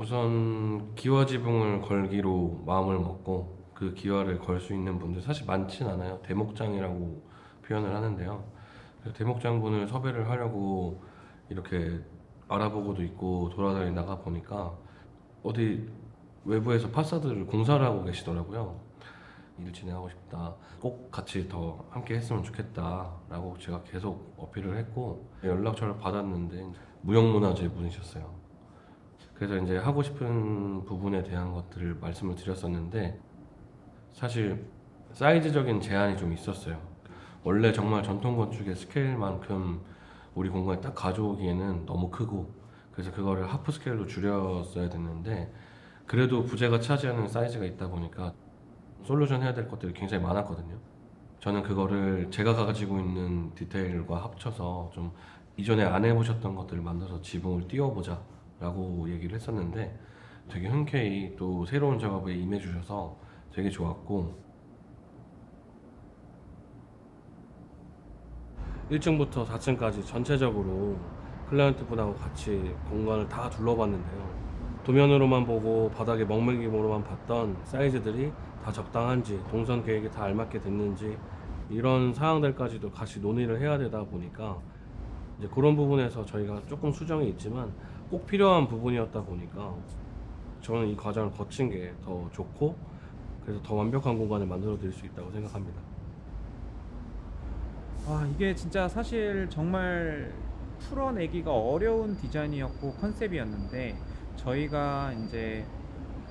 우선 기와 지붕을 걸기로 마음을 먹고 그 기와를 걸 수 있는 분들 사실 많진 않아요. 대목장이라고 표현을 하는데요. 그래서 대목장분을 섭외를 하려고 이렇게 알아보고도 있고 돌아다니다가 보니까 어디 외부에서 파사드를 공사를 하고 계시더라고요. 일 진행하고 싶다. 꼭 같이 더 함께 했으면 좋겠다 라고 제가 계속 어필을 했고 연락처를 받았는데 무형문화재 분이셨어요. 그래서 이제 하고 싶은 부분에 대한 것들을 말씀을 드렸었는데 사실 사이즈적인 제한이 좀 있었어요. 원래 정말 전통 건축의 스케일만큼 우리 공간에 딱 가져오기에는 너무 크고 그래서 그거를 하프 스케일로 줄였어야 됐는데 그래도 부재가 차지하는 사이즈가 있다 보니까 솔루션 해야 될 것들이 굉장히 많았거든요. 저는 그거를 제가 가지고 있는 디테일과 합쳐서 좀 이전에 안 해보셨던 것들을 만들어서 지붕을 띄워보자 라고 얘기를 했었는데 되게 흔쾌히 또 새로운 작업에 임해주셔서 되게 좋았고 1층부터 4층까지 전체적으로 클라이언트 분하고 같이 공간을 다 둘러봤는데요. 도면으로만 보고 바닥에 먹물기모로만 봤던 사이즈들이 다 적당한지 동선 계획이 다 알맞게 됐는지 이런 사항들까지도 같이 논의를 해야 되다 보니까 이제 그런 부분에서 저희가 조금 수정이 있지만 꼭 필요한 부분이었다 보니까 저는 이 과정을 거친 게 더 좋고 그래서 더 완벽한 공간을 만들어 드릴 수 있다고 생각합니다. 이게 진짜 사실 정말 풀어내기가 어려운 디자인이었고 컨셉이었는데 저희가 이제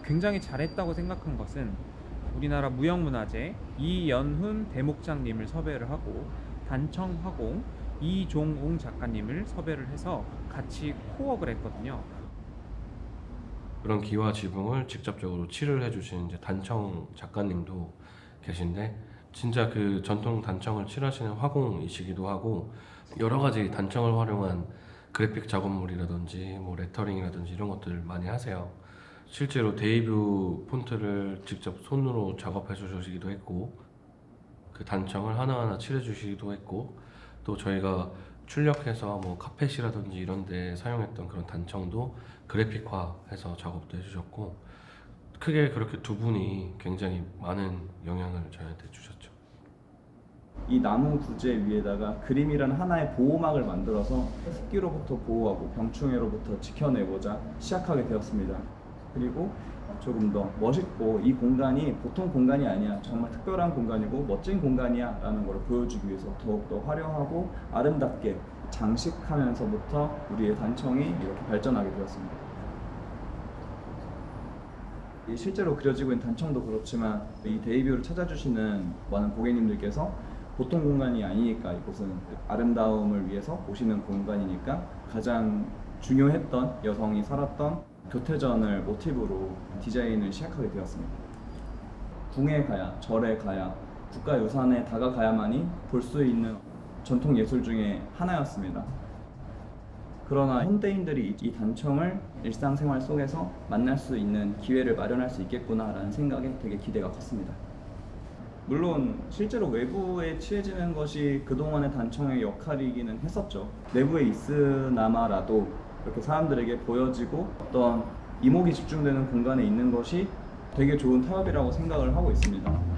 굉장히 잘했다고 생각한 것은 우리나라 무형문화재 이연훈 대목장님을 섭외를 하고 단청화공 이종웅 작가님을 섭외를 해서 같이 코웍을 했거든요. 그런 기와 지붕을 직접적으로 칠을 해주신 이제 단청 작가님도 계신데 진짜 그 전통 단청을 칠하시는 화공이시기도 하고 여러 가지 단청을 활용한 그래픽 작업물이라든지 뭐 레터링이라든지 이런 것들 많이 하세요. 실제로 데이뷰 폰트를 직접 손으로 작업해 주시기도 했고 그 단청을 하나하나 칠해 주시기도 했고 또 저희가 출력해서 뭐 카펫이라든지 이런 데 사용했던 그런 단청도 그래픽화해서 작업도 해주셨고 크게 그렇게 두 분이 굉장히 많은 영향을 저희한테 주셨죠. 이 나무 부재 위에다가 그림이라는 하나의 보호막을 만들어서 습기로부터 보호하고 병충해로부터 지켜내고자 시작하게 되었습니다. 그리고 조금 더 멋있고 이 공간이 보통 공간이 아니야, 정말 특별한 공간이고 멋진 공간이야 라는 걸 보여주기 위해서 더욱더 화려하고 아름답게 장식하면서부터 우리의 단청이 이렇게 발전하게 되었습니다. 실제로 그려지고 있는 단청도 그렇지만 이 데이뷰를 찾아주시는 많은 고객님들께서 보통 공간이 아니니까 이곳은 아름다움을 위해서 오시는 공간이니까 가장 중요했던 여성이 살았던 교태전을 모티브로 디자인을 시작하게 되었습니다. 궁에 가야, 절에 가야, 국가유산에 다가가야만이 볼 수 있는 전통 예술 중에 하나였습니다. 그러나 현대인들이 이 단청을 일상생활 속에서 만날 수 있는 기회를 마련할 수 있겠구나라는 생각에 되게 기대가 컸습니다. 물론 실제로 외부에 취해지는 것이 그동안의 단청의 역할이기는 했었죠. 내부에 있으나마라도 이렇게 사람들에게 보여지고 어떤 이목이 집중되는 공간에 있는 것이 되게 좋은 타협이라고 생각을 하고 있습니다.